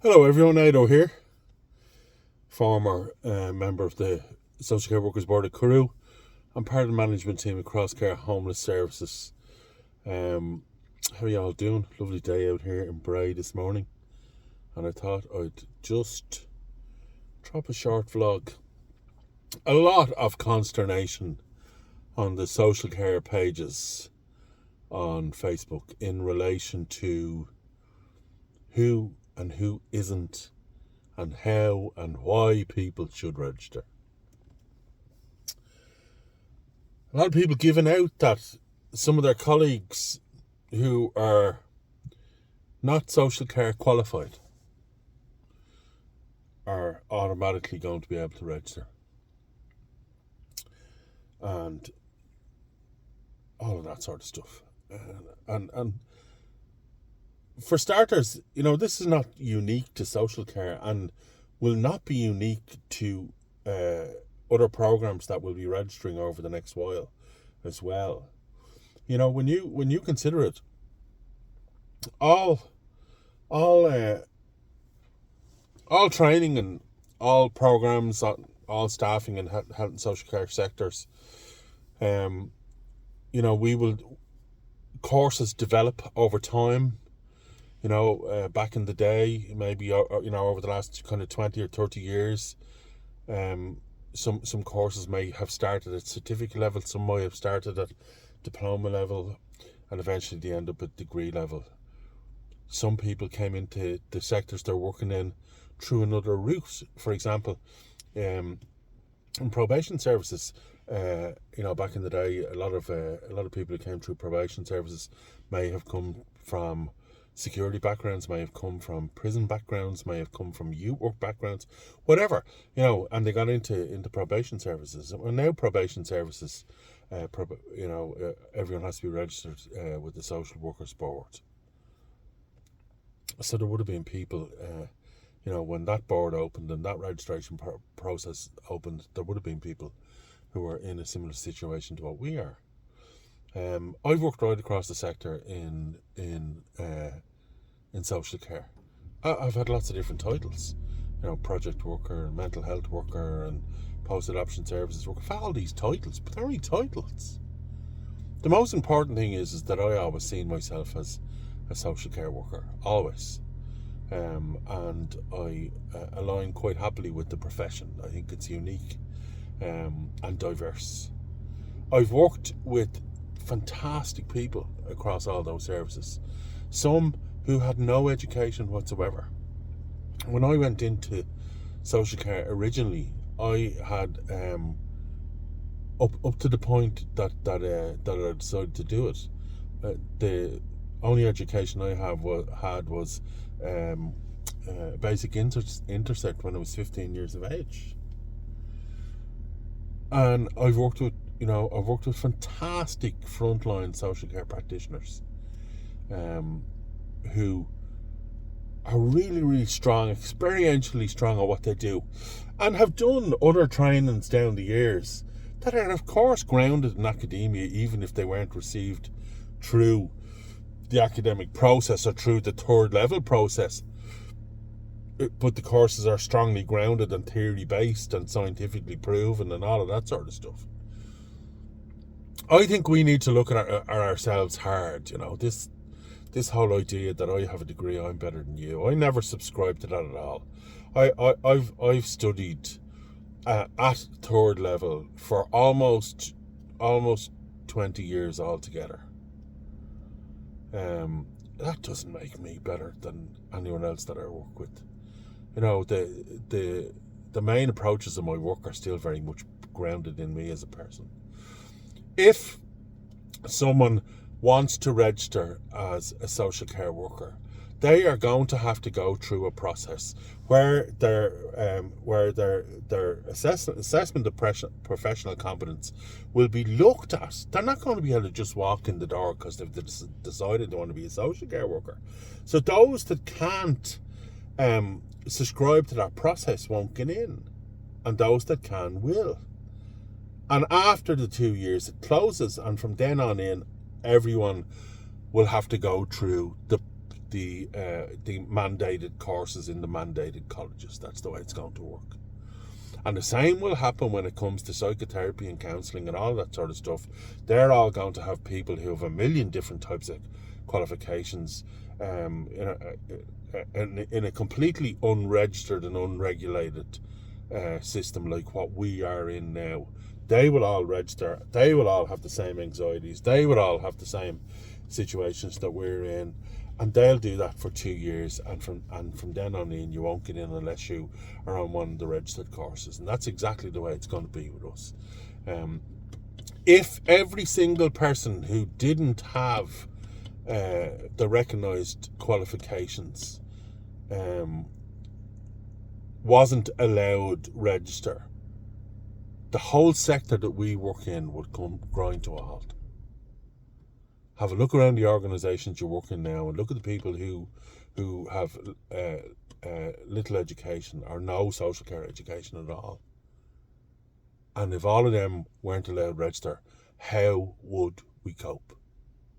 Hello everyone, Ado here, former member of the Social Care Workers Board at CORU. I'm part of the management team at Cross Care Homeless Services. How are you all doing? Lovely day out here in Bray this morning, and I thought I'd just drop a short vlog. A lot of consternation on the social care pages on Facebook in relation to who and who isn't, and how and why people should register. A lot of people giving out that some of their colleagues who are not social care qualified are automatically going to be able to register. And all of that sort of stuff. And for starters, this is not unique to social care and will not be unique to other programs that will be registering over the next while as well. When you consider it, all training and all programs, all staffing in health and social care sectors, courses develop over time. Back in the day, maybe over the last kind of 20 or 30 years, some courses may have started at certificate level, some might have started at diploma level, and eventually they end up at degree level. Some people came into the sectors they're working in through another route. For example, in probation services, back in the day, a lot of people who came through probation services may have come from security backgrounds, may have come from prison backgrounds, may have come from youth work backgrounds, whatever, and they got into probation services. And now probation services, everyone has to be registered with the Social Workers Board. So there would have been people, when that board opened and that registration process opened, there would have been people who were in a similar situation to what we are. I've worked right across the sector in social care. I've had lots of different titles, project worker, mental health worker, and post-adoption services worker. I've had all these titles, but they're only titles. The most important thing is that I always seen myself as a social care worker, always. And I align quite happily with the profession. I think it's unique and diverse. I've worked with fantastic people across all those services. Some who had no education whatsoever. When I went into social care originally, I had up to the point that I decided to do it. The only education I had was basic intersect when I was 15 years of age. And I've worked with fantastic frontline social care practitioners who are really, really strong, experientially strong at what they do, and have done other trainings down the years that are, of course, grounded in academia, even if they weren't received through the academic process or through the third level process. But the courses are strongly grounded and theory based and scientifically proven and all of that sort of stuff. I think we need to look at ourselves hard. This whole idea that I have a degree, I'm better than you. I never subscribed to that at all. I've studied at third level for almost 20 years altogether. That doesn't make me better than anyone else that I work with. The main approaches of my work are still very much grounded in me as a person. If someone wants to register as a social care worker, they are going to have to go through a process where their assessment of professional competence will be looked at. They're not going to be able to just walk in the door because they've decided they want to be a social care worker. So those that can't subscribe to that process won't get in, and those that can will. And after the 2 years, it closes, and from then on in, everyone will have to go through the mandated courses in the mandated colleges. That's the way it's going to work. And the same will happen when it comes to psychotherapy and counselling and all that sort of stuff. They're all going to have people who have a million different types of qualifications in a completely unregistered and unregulated system like what we are in now. They will all register. They will all have the same anxieties. They will all have the same situations that we're in. And they'll do that for 2 years, and from then on in, you won't get in unless you are on one of the registered courses. And that's exactly the way it's going to be with us. If every single person who didn't have the recognised qualifications wasn't allowed register, the whole sector that we work in would come grind to a halt. Have a look around the organisations you work in now and look at the people who have little education or no social care education at all. And if all of them weren't allowed to register, how would we cope?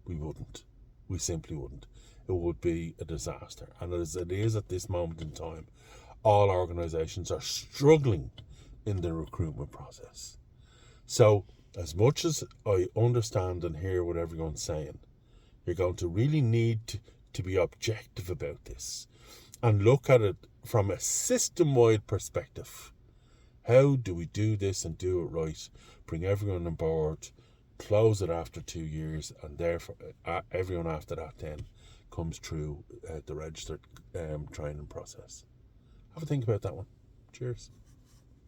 We wouldn't. We simply wouldn't. It would be a disaster. And as it is at this moment in time, all organisations are struggling in the recruitment process. So, as much as I understand and hear what everyone's saying, you're going to really need to be objective about this and look at it from a system-wide perspective. How do we do this and do it right? Bring everyone on board, close it after 2 years, and therefore everyone after that then comes through the registered training process. Have a think about that one. Cheers.